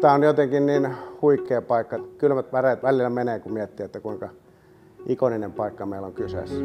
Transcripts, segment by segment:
Tämä on jotenkin niin huikea paikka. Kylmät väreet välillä menee, kun miettii, että kuinka ikoninen paikka meillä on kyseessä.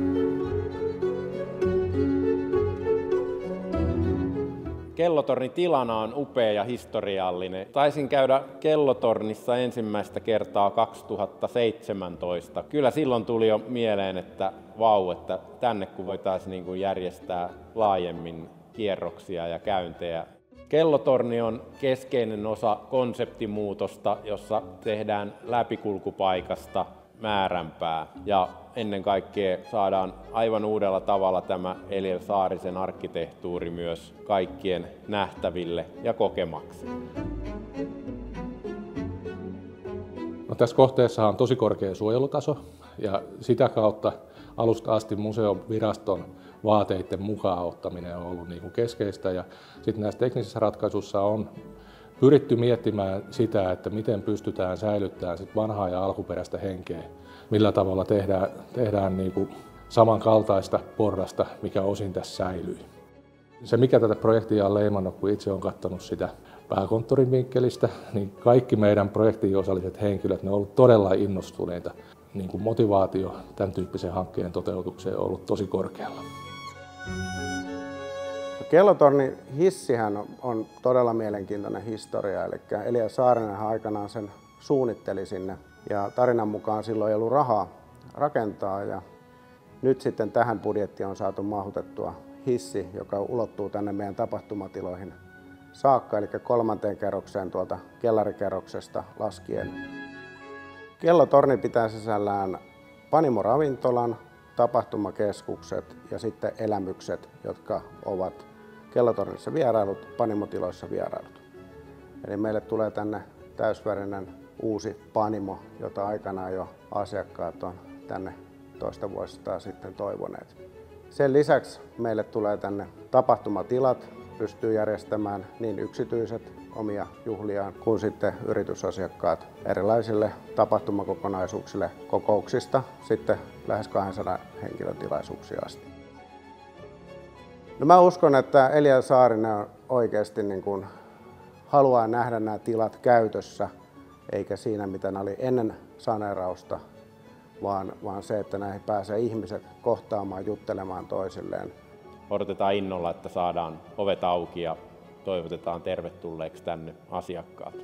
Kellotorni tilana on upea ja historiallinen. Taisin käydä Kellotornissa ensimmäistä kertaa 2017. Kyllä silloin tuli jo mieleen, että vau, että tänne kun voitaisiin järjestää laajemmin kierroksia ja käyntejä. Kellotorni on keskeinen osa konseptimuutosta, jossa tehdään läpikulkupaikasta määränpää ja ennen kaikkea saadaan aivan uudella tavalla tämä Eliel Saarisen arkkitehtuuri myös kaikkien nähtäville ja kokemaksi. No, tässä kohteessa on tosi korkea suojelutaso ja sitä kautta alusta asti museoviraston vaateiden mukaan ottaminen on ollut keskeistä. Ja sitten näissä teknisissä ratkaisuissa on pyritty miettimään sitä, että miten pystytään säilyttämään sit vanhaa ja alkuperäistä henkeä, millä tavalla tehdään samankaltaista porrasta, mikä osin tässä säilyy. Se, mikä tätä projektia on leimannut, kun itse olen katsonut sitä pääkonttorin vinkkelistä, niin kaikki meidän projektiin osalliset henkilöt, ne on ollut todella innostuneita. Motivaatio tämän tyyppisen hankkeen toteutukseen on ollut tosi korkealla. Kellotornin hissihän on todella mielenkiintoinen historia, eli Eliel Saarinen aikanaan sen suunnitteli sinne ja tarinan mukaan silloin ei ollut rahaa rakentaa ja nyt sitten tähän budjettiin on saatu mahutettua hissi, joka ulottuu tänne meidän tapahtumatiloihin saakka, eli 3. kerrokseen tuolta kellarikerroksesta laskien. Kellotorni pitää sisällään panimoravintolan, tapahtumakeskukset ja sitten elämykset, jotka ovat Kellotornissa vierailut, panimotiloissa vierailut. Eli meille tulee tänne täysvärinen uusi panimo, jota aikanaan jo asiakkaat on tänne toista vuosista sitten toivoneet. Sen lisäksi meille tulee tänne tapahtumatilat, pystyy järjestämään niin yksityiset omia juhliaan kuin sitten yritysasiakkaat erilaisille tapahtumakokonaisuuksille kokouksista sitten lähes 200 henkilötilaisuuksia asti. No mä uskon, että Eliel Saarinen oikeasti haluaa nähdä nämä tilat käytössä, eikä siinä mitä ne oli ennen saneerausta, vaan se, että näihin pääsee ihmiset kohtaamaan, juttelemaan toisilleen. Odotetaan innolla, että saadaan ovet auki ja toivotetaan tervetulleeksi tänne asiakkaat.